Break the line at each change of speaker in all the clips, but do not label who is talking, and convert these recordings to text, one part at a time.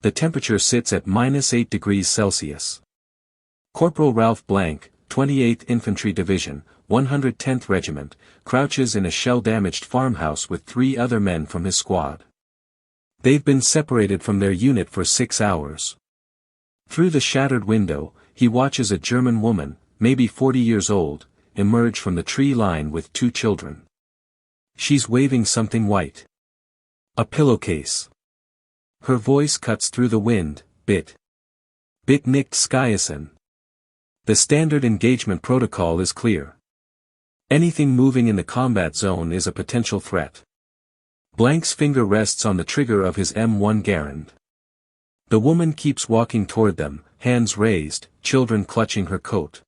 The temperature sits at -8 degrees Celsius. Corporal Ralph Blank, 28th Infantry Division, 110th Regiment, crouches in a shell-damaged farmhouse with 3 other men from his squad. They've been separated from their unit for 6 hours. Through the shattered window, he watches a German woman, maybe 40 years old, emerge from the tree line with 2 children. She's waving something white. A pillowcase. Her voice cuts through the wind, Bit nicht Skiasen. The standard engagement protocol is clear. Anything moving in the combat zone is a potential threat. Blank's finger rests on the trigger of his M1 Garand. The woman keeps walking toward them, hands raised, children clutching her coat.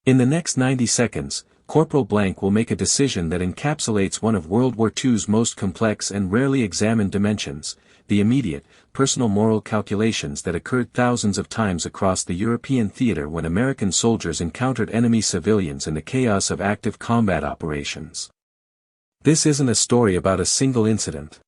In the next 90 seconds, Corporal Blank will make a decision that encapsulates one of World War II's most complex and rarely examined dimensions, the immediate, personal moral calculations that occurred thousands of times across the European theater when American soldiers encountered enemy civilians in the chaos of active combat operations. This isn't a story about a single incident.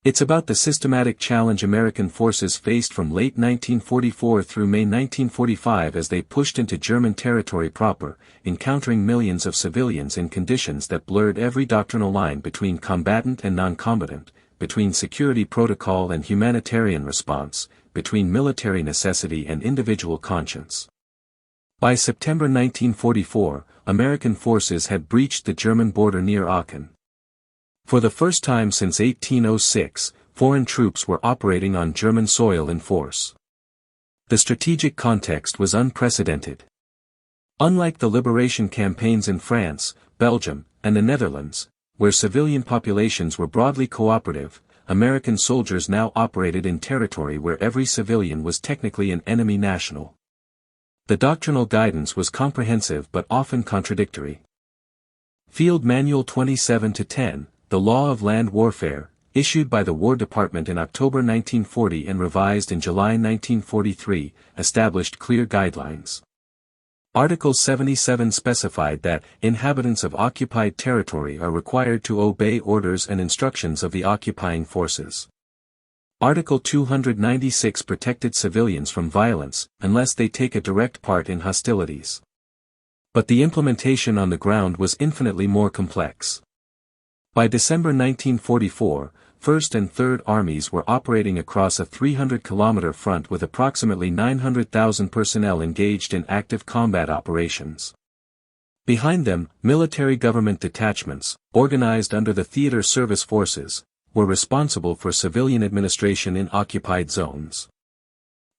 It's about the systematic challenge American forces faced from late 1944 through May 1945 as they pushed into German territory proper, encountering millions of civilians in conditions that blurred every doctrinal line between combatant and non-combatant, between security protocol and humanitarian response, between military necessity and individual conscience. By September 1944, American forces had breached the German border near Aachen. For the first time since 1806, foreign troops were operating on German soil in force. The strategic context was unprecedented. Unlike the liberation campaigns in France, Belgium, and the Netherlands, where civilian populations were broadly cooperative, American soldiers now operated in territory where every civilian was technically an enemy national. The doctrinal guidance was comprehensive but often contradictory. Field Manual 27-10, The Law of Land Warfare, issued by the War Department in October 1940 and revised in July 1943, established clear guidelines. Article 77 specified that inhabitants of occupied territory are required to obey orders and instructions of the occupying forces. Article 296 protected civilians from violence, unless they take a direct part in hostilities. But the implementation on the ground was infinitely more complex. By December 1944, 1st and 3rd Armies were operating across a 300-kilometer front with approximately 900,000 personnel engaged in active combat operations. Behind them, military government detachments, organized under the Theater Service Forces, were responsible for civilian administration in occupied zones.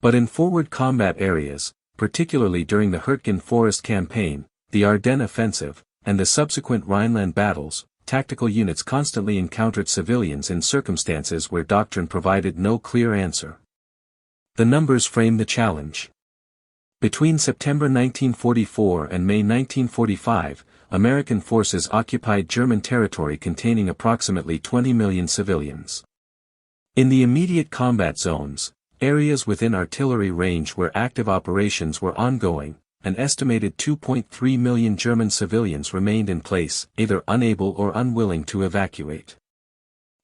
But in forward combat areas, particularly during the Hurtgen Forest Campaign, the Ardennes Offensive, and the subsequent Rhineland battles, tactical units constantly encountered civilians in circumstances where doctrine provided no clear answer. The numbers frame the challenge. Between September 1944 and May 1945, American forces occupied German territory containing approximately 20 million civilians. In the immediate combat zones, areas within artillery range where active operations were ongoing, an estimated 2.3 million German civilians remained in place, either unable or unwilling to evacuate.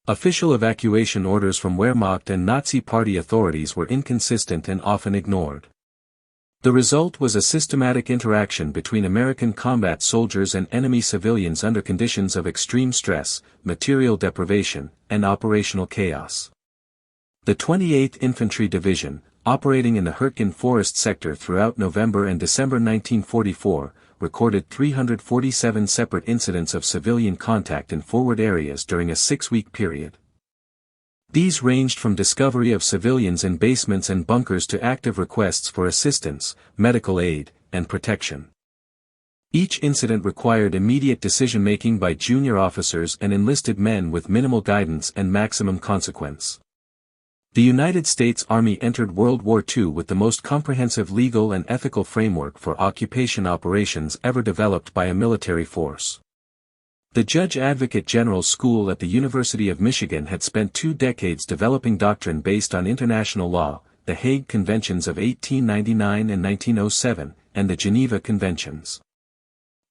Official evacuation orders from Wehrmacht and Nazi Party authorities were inconsistent and often ignored. The result was a systematic interaction between American combat soldiers and enemy civilians under conditions of extreme stress, material deprivation, and operational chaos. The 28th Infantry Division, operating in the Hurtgen Forest sector throughout November and December 1944, recorded 347 separate incidents of civilian contact in forward areas during a 6-week period. These ranged from discovery of civilians in basements and bunkers to active requests for assistance, medical aid, and protection. Each incident required immediate decision-making by junior officers and enlisted men with minimal guidance and maximum consequence. The United States Army entered World War II with the most comprehensive legal and ethical framework for occupation operations ever developed by a military force. The Judge Advocate General School at the University of Michigan had spent 2 decades developing doctrine based on international law, the Hague Conventions of 1899 and 1907, and the Geneva Conventions.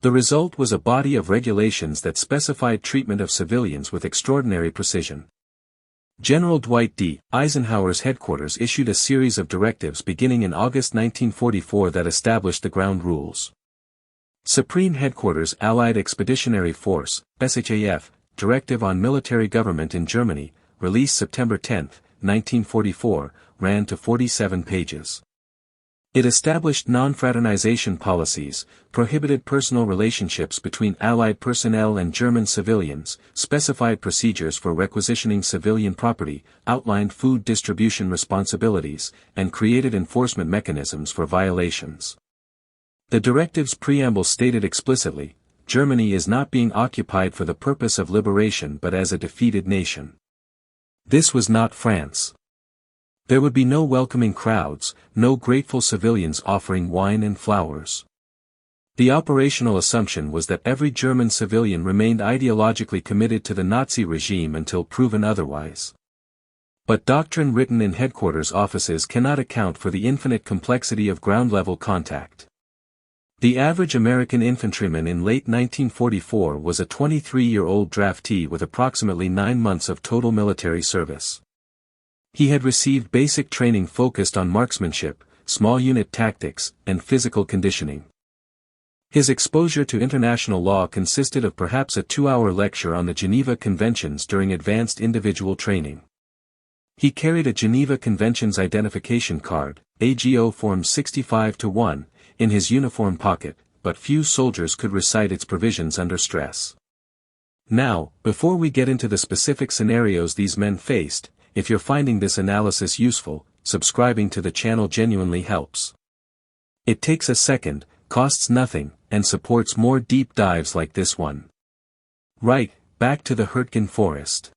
The result was a body of regulations that specified treatment of civilians with extraordinary precision. General Dwight D. Eisenhower's headquarters issued a series of directives beginning in August 1944 that established the ground rules. Supreme Headquarters Allied Expeditionary Force, SHAF, Directive on Military Government in Germany, released September 10, 1944, ran to 47 pages. It established non-fraternization policies, prohibited personal relationships between Allied personnel and German civilians, specified procedures for requisitioning civilian property, outlined food distribution responsibilities, and created enforcement mechanisms for violations. The directive's preamble stated explicitly, Germany is not being occupied for the purpose of liberation but as a defeated nation. This was not France. There would be no welcoming crowds, no grateful civilians offering wine and flowers. The operational assumption was that every German civilian remained ideologically committed to the Nazi regime until proven otherwise. But doctrine written in headquarters offices cannot account for the infinite complexity of ground-level contact. The average American infantryman in late 1944 was a 23-year-old draftee with approximately 9 months of total military service. He had received basic training focused on marksmanship, small unit tactics, and physical conditioning. His exposure to international law consisted of perhaps a 2-hour lecture on the Geneva Conventions during advanced individual training. He carried a Geneva Conventions identification card, AGO Form 65-1, in his uniform pocket, but few soldiers could recite its provisions under stress. Now, before we get into the specific scenarios these men faced, if you're finding this analysis useful, subscribing to the channel genuinely helps. It takes a second, costs nothing, and supports more deep dives like this one. Right, back to the Hurtgen Forest.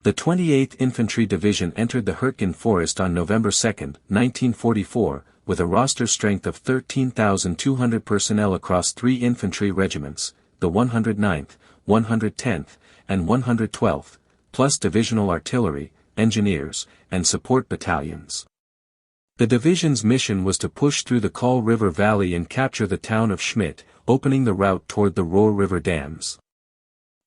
The 28th Infantry Division entered the Hurtgen Forest on November 2, 1944, with a roster strength of 13,200 personnel across 3 infantry regiments, the 109th, 110th, and 112th, plus divisional artillery, engineers, and support battalions. The division's mission was to push through the Kaul River Valley and capture the town of Schmidt, opening the route toward the Rohr River dams.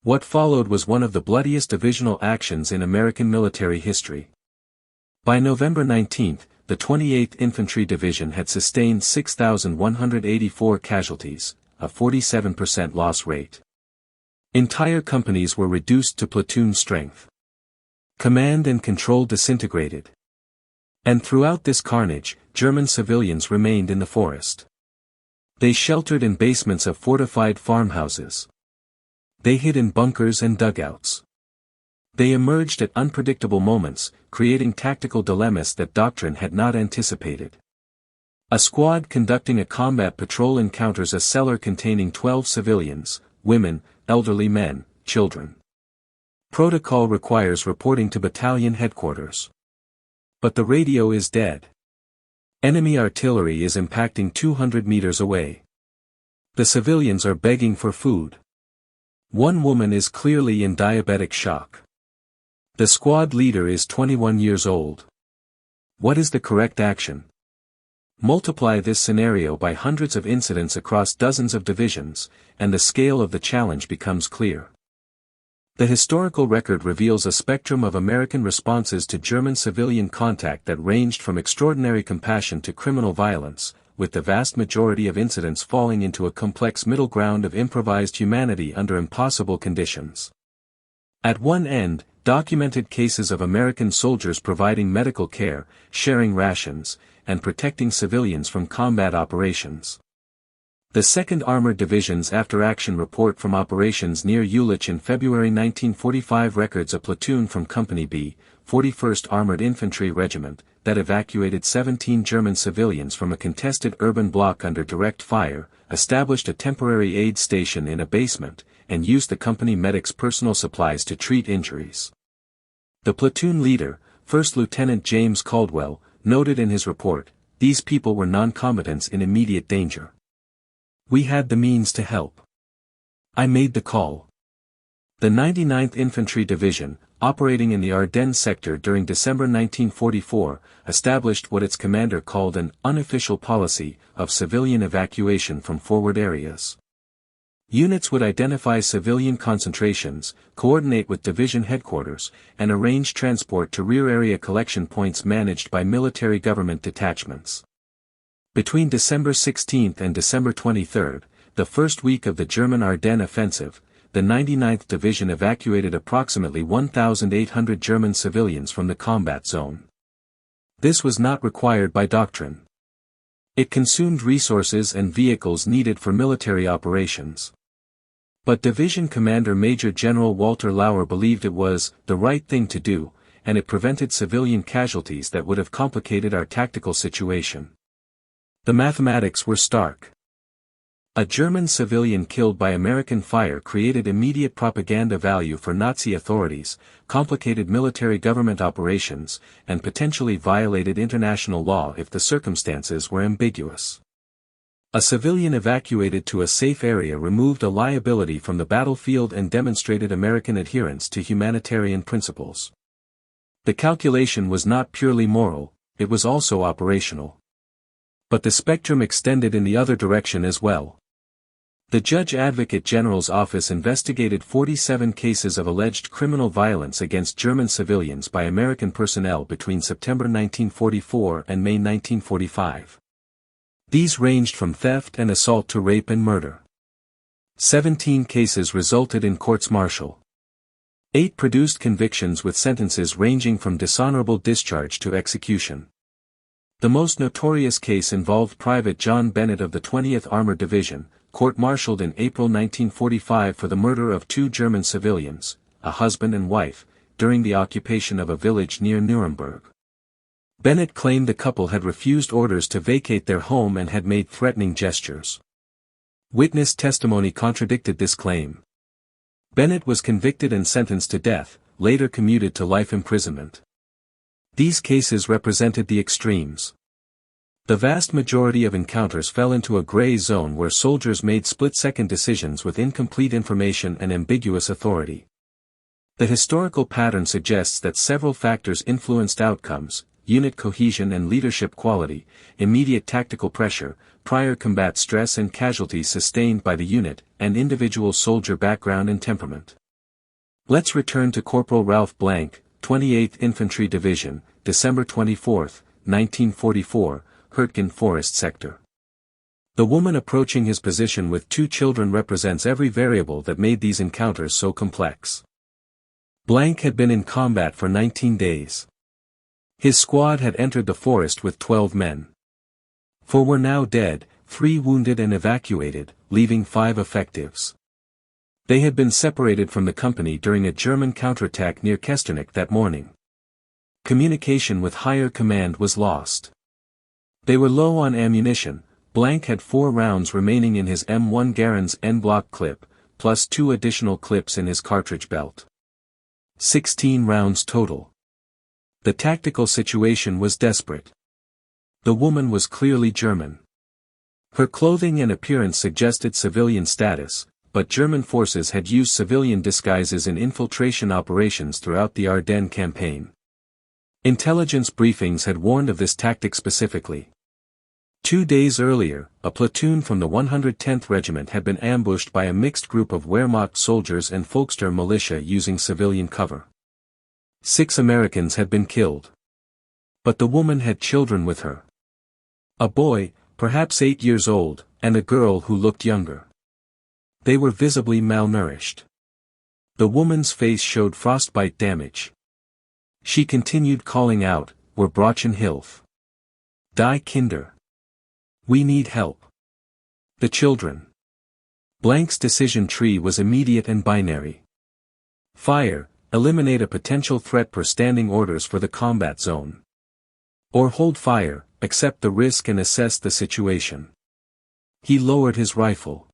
What followed was one of the bloodiest divisional actions in American military history. By November 19, the 28th Infantry Division had sustained 6,184 casualties, a 47% loss rate. Entire companies were reduced to platoon strength. Command and control disintegrated. And throughout this carnage, German civilians remained in the forest. They sheltered in basements of fortified farmhouses. They hid in bunkers and dugouts. They emerged at unpredictable moments, creating tactical dilemmas that doctrine had not anticipated. A squad conducting a combat patrol encounters a cellar containing 12 civilians, women, elderly men, children. Protocol requires reporting to battalion headquarters. But the radio is dead. Enemy artillery is impacting 200 meters away. The civilians are begging for food. One woman is clearly in diabetic shock. The squad leader is 21 years old. What is the correct action? Multiply this scenario by hundreds of incidents across dozens of divisions, and the scale of the challenge becomes clear. The historical record reveals a spectrum of American responses to German civilian contact that ranged from extraordinary compassion to criminal violence, with the vast majority of incidents falling into a complex middle ground of improvised humanity under impossible conditions. At one end, documented cases of American soldiers providing medical care, sharing rations, and protecting civilians from combat operations. The 2nd Armored Division's after-action report from operations near Jülich in February 1945 records a platoon from Company B, 41st Armored Infantry Regiment, that evacuated 17 German civilians from a contested urban block under direct fire, established a temporary aid station in a basement, and used the company medic's personal supplies to treat injuries. The platoon leader, 1st Lieutenant James Caldwell, noted in his report, "These people were non-combatants in immediate danger. We had the means to help. I made the call." The 99th Infantry Division, operating in the Ardennes sector during December 1944, established what its commander called an unofficial policy of civilian evacuation from forward areas. Units would identify civilian concentrations, coordinate with division headquarters, and arrange transport to rear area collection points managed by military government detachments. Between December 16 and December 23, the first week of the German Ardennes offensive, the 99th Division evacuated approximately 1,800 German civilians from the combat zone. This was not required by doctrine. It consumed resources and vehicles needed for military operations. But Division Commander Major General Walter Lauer believed it was the right thing to do, and it prevented civilian casualties that would have complicated our tactical situation. The mathematics were stark. A German civilian killed by American fire created immediate propaganda value for Nazi authorities, complicated military government operations, and potentially violated international law if the circumstances were ambiguous. A civilian evacuated to a safe area removed a liability from the battlefield and demonstrated American adherence to humanitarian principles. The calculation was not purely moral, it was also operational. But the spectrum extended in the other direction as well. The Judge Advocate General's office investigated 47 cases of alleged criminal violence against German civilians by American personnel between September 1944 and May 1945. These ranged from theft and assault to rape and murder. 17 cases resulted in courts-martial. 8 produced convictions with sentences ranging from dishonorable discharge to execution. The most notorious case involved Private John Bennett of the 20th Armored Division, court-martialed in April 1945 for the murder of 2 German civilians, a husband and wife, during the occupation of a village near Nuremberg. Bennett claimed the couple had refused orders to vacate their home and had made threatening gestures. Witness testimony contradicted this claim. Bennett was convicted and sentenced to death, later commuted to life imprisonment. These cases represented the extremes. The vast majority of encounters fell into a gray zone where soldiers made split-second decisions with incomplete information and ambiguous authority. The historical pattern suggests that several factors influenced outcomes: unit cohesion and leadership quality, immediate tactical pressure, prior combat stress and casualties sustained by the unit, and individual soldier background and temperament. Let's return to Corporal Ralph Blank, 28th Infantry Division, December 24, 1944, Hurtgen Forest Sector. The woman approaching his position with 2 children represents every variable that made these encounters so complex. Blank had been in combat for 19 days. His squad had entered the forest with 12 men. 4 were now dead, 3 wounded and evacuated, leaving 5 effectives. They had been separated from the company during a German counterattack near Kesternach that morning. Communication with higher command was lost. They were low on ammunition. Blank had 4 rounds remaining in his M1 Garand's N-block clip, plus 2 additional clips in his cartridge belt. 16 rounds total. The tactical situation was desperate. The woman was clearly German. Her clothing and appearance suggested civilian status, but German forces had used civilian disguises in infiltration operations throughout the Ardennes campaign. Intelligence briefings had warned of this tactic specifically. 2 days earlier, a platoon from the 110th Regiment had been ambushed by a mixed group of Wehrmacht soldiers and Volkssturm militia using civilian cover. 6 Americans had been killed. But the woman had children with her. A boy, perhaps 8 years old, and a girl who looked younger. They were visibly malnourished. The woman's face showed frostbite damage. She continued calling out, "Wir brauchen Hilfe. Die Kinder. We need help." The children. Blank's decision tree was immediate and binary. Fire, eliminate a potential threat per standing orders for the combat zone. Or hold fire, accept the risk and assess the situation. He lowered his rifle.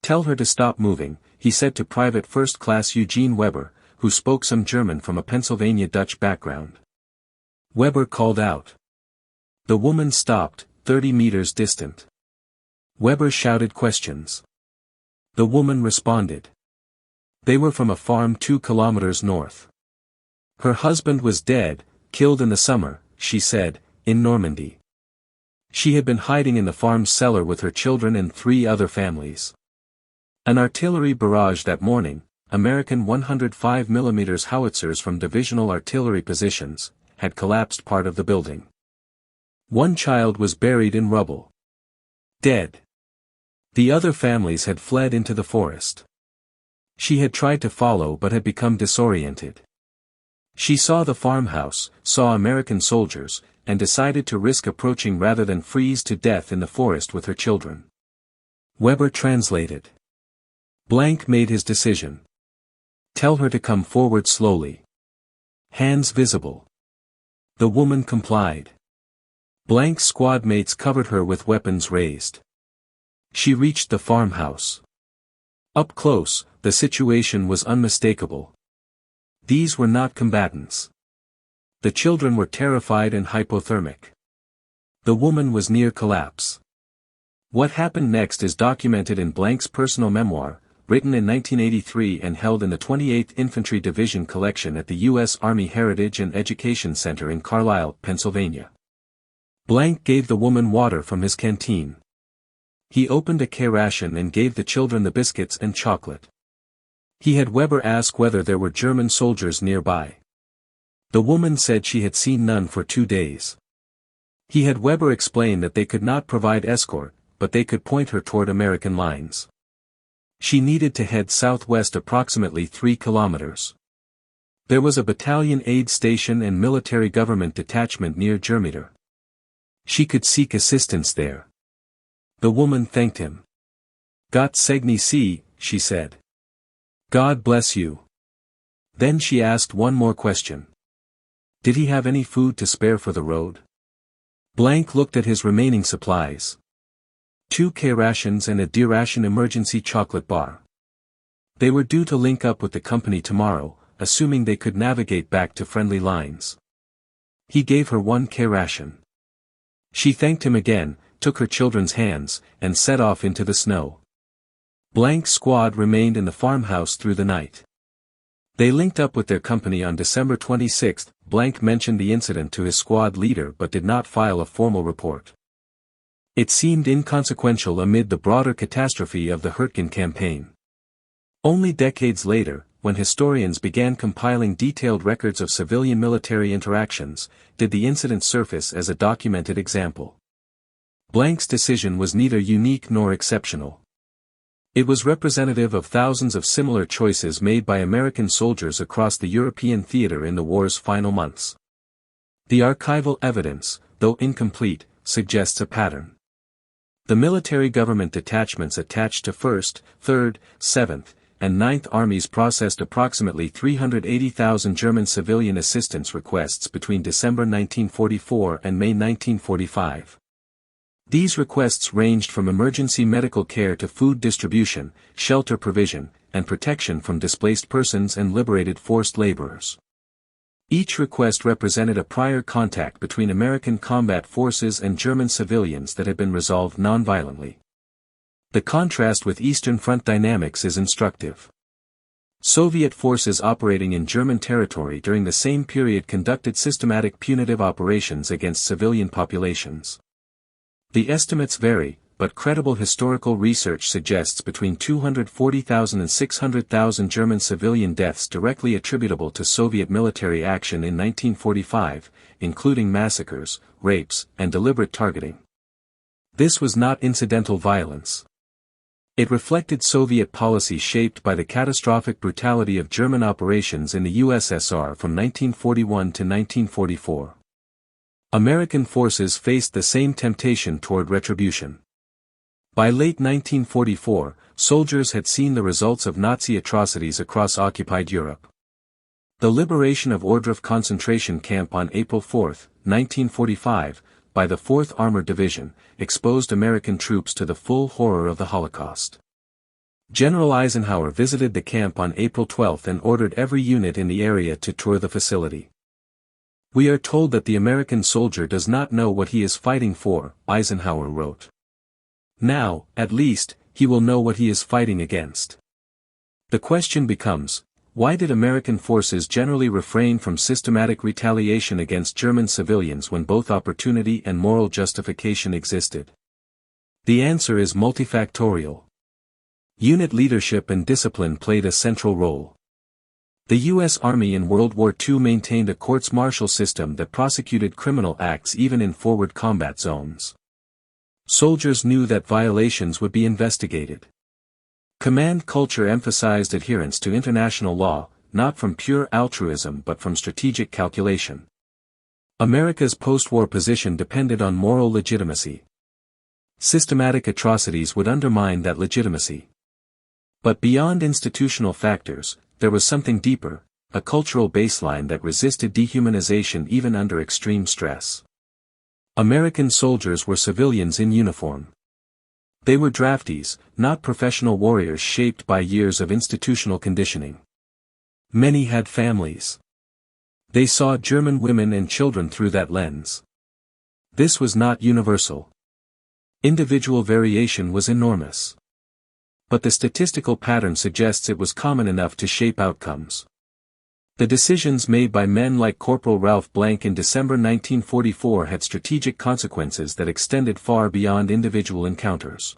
"Tell her to stop moving," he said to Private First Class Eugene Weber, who spoke some German from a Pennsylvania Dutch background. Weber called out. The woman stopped, 30 meters distant. Weber shouted questions. The woman responded. They were from a farm 2 kilometers north. Her husband was dead, killed in the summer, she said, in Normandy. She had been hiding in the farm's cellar with her children and 3 other families. An artillery barrage that morning, American 105 mm howitzers from divisional artillery positions, had collapsed part of the building. One child was buried in rubble. Dead. The other families had fled into the forest. She had tried to follow but had become disoriented. She saw the farmhouse, saw American soldiers, and decided to risk approaching rather than freeze to death in the forest with her children. Weber translated. Blank made his decision. Tell her to come forward slowly. Hands visible. The woman complied. Blank's squad mates covered her with weapons raised. She reached the farmhouse. Up close, the situation was unmistakable. These were not combatants. The children were terrified and hypothermic. The woman was near collapse. What happened next is documented in Blank's personal memoir, written in 1983 and held in the 28th Infantry Division collection at the U.S. Army Heritage and Education Center in Carlisle, Pennsylvania. Blank gave the woman water from his canteen. He opened a K-ration and gave the children the biscuits and chocolate. He had Weber ask whether there were German soldiers nearby. The woman said she had seen none for 2 days. He had Weber explain that they could not provide escort, but they could point her toward American lines. She needed to head southwest approximately 3 kilometers. There was a battalion aid station and military government detachment near Germeter. She could seek assistance there. The woman thanked him. Gott segne Sie, she said. God bless you. Then she asked one more question. Did he have any food to spare for the road? Blank looked at his remaining supplies. 2 K-rations and a D-ration emergency chocolate bar. They were due to link up with the company tomorrow, assuming they could navigate back to friendly lines. He gave her 1 K-ration. She thanked him again, took her children's hands, and set off into the snow. Blank's squad remained in the farmhouse through the night. They linked up with their company on December 26. Blank mentioned the incident to his squad leader but did not file a formal report. It seemed inconsequential amid the broader catastrophe of the Hurtgen campaign. Only decades later, when historians began compiling detailed records of civilian-military interactions, did the incident surface as a documented example. Blank's decision was neither unique nor exceptional. It was representative of thousands of similar choices made by American soldiers across the European theater in the war's final months. The archival evidence, though incomplete, suggests a pattern. The military government detachments attached to 1st, 3rd, 7th, and 9th Armies processed approximately 380,000 German civilian assistance requests between December 1944 and May 1945. These requests ranged from emergency medical care to food distribution, shelter provision, and protection from displaced persons and liberated forced laborers. Each request represented a prior contact between American combat forces and German civilians that had been resolved nonviolently. The contrast with Eastern Front dynamics is instructive. Soviet forces operating in German territory during the same period conducted systematic punitive operations against civilian populations. The estimates vary, but credible historical research suggests between 240,000 and 600,000 German civilian deaths directly attributable to Soviet military action in 1945, including massacres, rapes, and deliberate targeting. This was not incidental violence. It reflected Soviet policy shaped by the catastrophic brutality of German operations in the USSR from 1941 to 1944. American forces faced the same temptation toward retribution. By late 1944, soldiers had seen the results of Nazi atrocities across occupied Europe. The liberation of Ohrdruf concentration camp on April 4, 1945, by the 4th Armored Division, exposed American troops to the full horror of the Holocaust. General Eisenhower visited the camp on April 12 and ordered every unit in the area to tour the facility. We are told that the American soldier does not know what he is fighting for, Eisenhower wrote. Now, at least, he will know what he is fighting against. The question becomes, why did American forces generally refrain from systematic retaliation against German civilians when both opportunity and moral justification existed? The answer is multifactorial. Unit leadership and discipline played a central role. The U.S. Army in World War II maintained a courts-martial system that prosecuted criminal acts even in forward combat zones. Soldiers knew that violations would be investigated. Command culture emphasized adherence to international law, not from pure altruism but from strategic calculation. America's post-war position depended on moral legitimacy. Systematic atrocities would undermine that legitimacy. But beyond institutional factors, there was something deeper, a cultural baseline that resisted dehumanization even under extreme stress. American soldiers were civilians in uniform. They were draftees, not professional warriors shaped by years of institutional conditioning. Many had families. They saw German women and children through that lens. This was not universal. Individual variation was enormous. But the statistical pattern suggests it was common enough to shape outcomes. The decisions made by men like Corporal Ralph Blank in December 1944 had strategic consequences that extended far beyond individual encounters.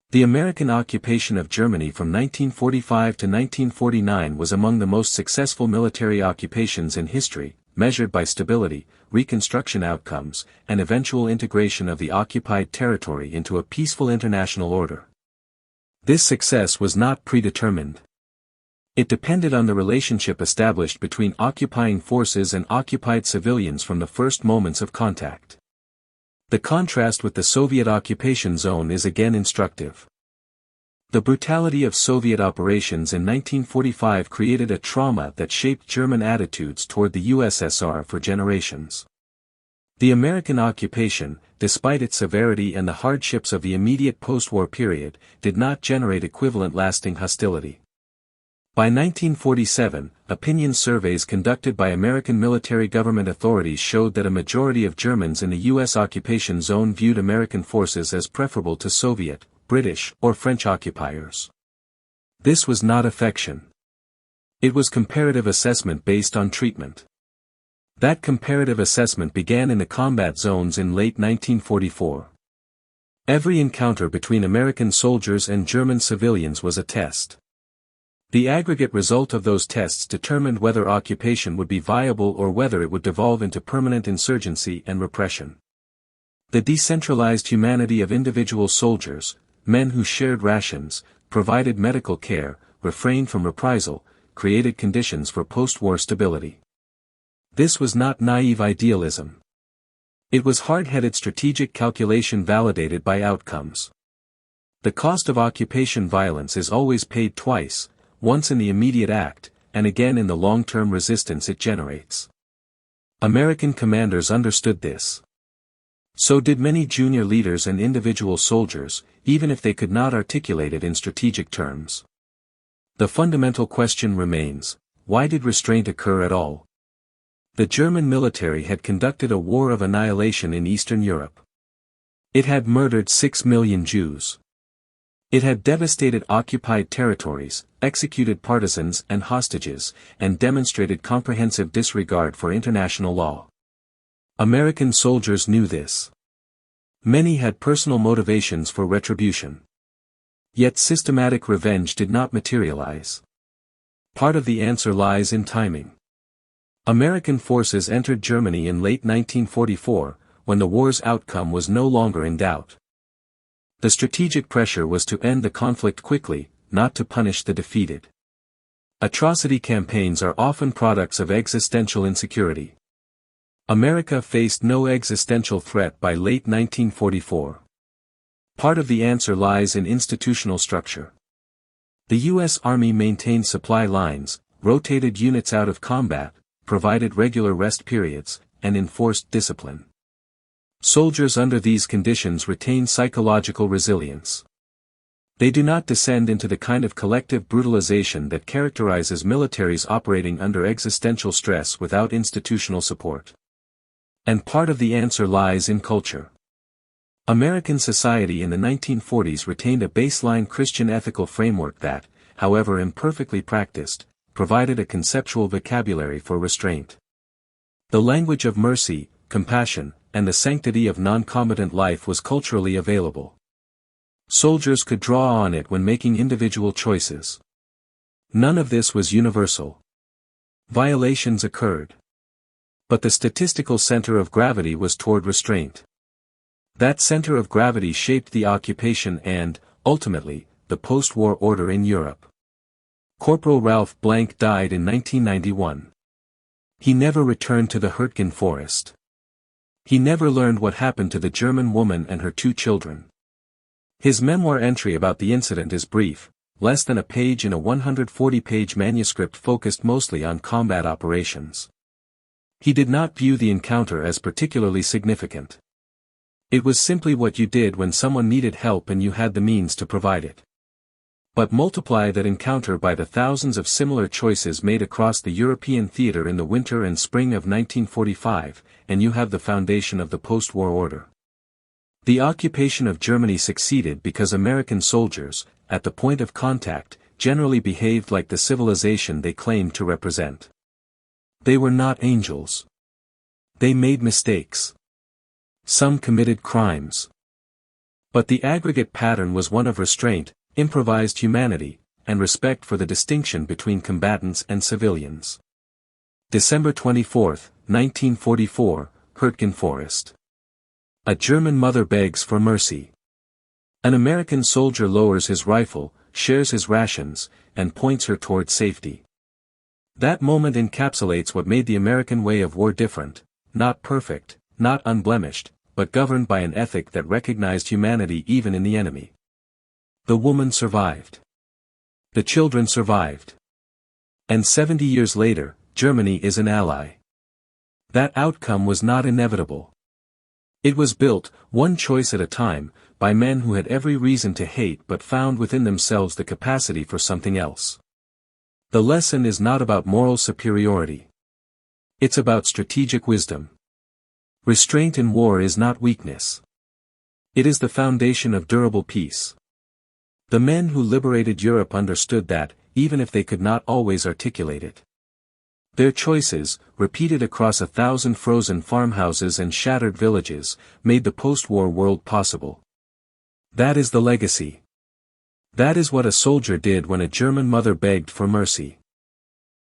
The American occupation of Germany from 1945 to 1949 was among the most successful military occupations in history, measured by stability, reconstruction outcomes, and eventual integration of the occupied territory into a peaceful international order. This success was not predetermined. It depended on the relationship established between occupying forces and occupied civilians from the first moments of contact. The contrast with the Soviet occupation zone is again instructive. The brutality of Soviet operations in 1945 created a trauma that shaped German attitudes toward the USSR for generations. The American occupation, despite its severity and the hardships of the immediate post-war period, did not generate equivalent lasting hostility. By 1947, opinion surveys conducted by American military government authorities showed that a majority of Germans in the U.S. occupation zone viewed American forces as preferable to Soviet, British, or French occupiers. This was not affection. It was comparative assessment based on treatment. That comparative assessment began in the combat zones in late 1944. Every encounter between American soldiers and German civilians was a test. The aggregate result of those tests determined whether occupation would be viable or whether it would devolve into permanent insurgency and repression. The decentralized humanity of individual soldiers, men who shared rations, provided medical care, refrained from reprisal, created conditions for post-war stability. This was not naive idealism. It was hard-headed strategic calculation validated by outcomes. The cost of occupation violence is always paid twice, once in the immediate act, and again in the long-term resistance it generates. American commanders understood this. So did many junior leaders and individual soldiers, even if they could not articulate it in strategic terms. The fundamental question remains, why did restraint occur at all? The German military had conducted a war of annihilation in Eastern Europe. It had murdered 6 million Jews. It had devastated occupied territories, executed partisans and hostages, and demonstrated comprehensive disregard for international law. American soldiers knew this. Many had personal motivations for retribution. Yet systematic revenge did not materialize. Part of the answer lies in timing. American forces entered Germany in late 1944, when the war's outcome was no longer in doubt. The strategic pressure was to end the conflict quickly, not to punish the defeated. Atrocity campaigns are often products of existential insecurity. America faced no existential threat by late 1944. Part of the answer lies in institutional structure. The U.S. Army maintained supply lines, rotated units out of combat, provided regular rest periods, and enforced discipline. Soldiers under these conditions retain psychological resilience. They do not descend into the kind of collective brutalization that characterizes militaries operating under existential stress without institutional support. And part of the answer lies in culture. American society in the 1940s retained a baseline Christian ethical framework that, however imperfectly practiced, provided a conceptual vocabulary for restraint. The language of mercy, compassion, and the sanctity of non-combatant life was culturally available. Soldiers could draw on it when making individual choices. None of this was universal. Violations occurred. But the statistical center of gravity was toward restraint. That center of gravity shaped the occupation and, ultimately, the post-war order in Europe. Corporal Ralph Blank died in 1991. He never returned to the Hurtgen forest. He never learned what happened to the German woman and her 2 children. His memoir entry about the incident is brief, less than a page in a 140-page manuscript focused mostly on combat operations. He did not view the encounter as particularly significant. It was simply what you did when someone needed help and you had the means to provide it. But multiply that encounter by the thousands of similar choices made across the European theater in the winter and spring of 1945, and you have the foundation of the post-war order. The occupation of Germany succeeded because American soldiers, at the point of contact, generally behaved like the civilization they claimed to represent. They were not angels. They made mistakes. Some committed crimes. But the aggregate pattern was one of restraint, improvised humanity, and respect for the distinction between combatants and civilians. December 24, 1944, Hurtgen Forest. A German mother begs for mercy. An American soldier lowers his rifle, shares his rations, and points her toward safety. That moment encapsulates what made the American way of war different, not perfect, not unblemished, but governed by an ethic that recognized humanity even in the enemy. The woman survived. The children survived. And 70 years later, Germany is an ally. That outcome was not inevitable. It was built, one choice at a time, by men who had every reason to hate but found within themselves the capacity for something else. The lesson is not about moral superiority. It's about strategic wisdom. Restraint in war is not weakness. It is the foundation of durable peace. The men who liberated Europe understood that, even if they could not always articulate it. Their choices, repeated across 1,000 frozen farmhouses and shattered villages, made the post-war world possible. That is the legacy. That is what a soldier did when a German mother begged for mercy.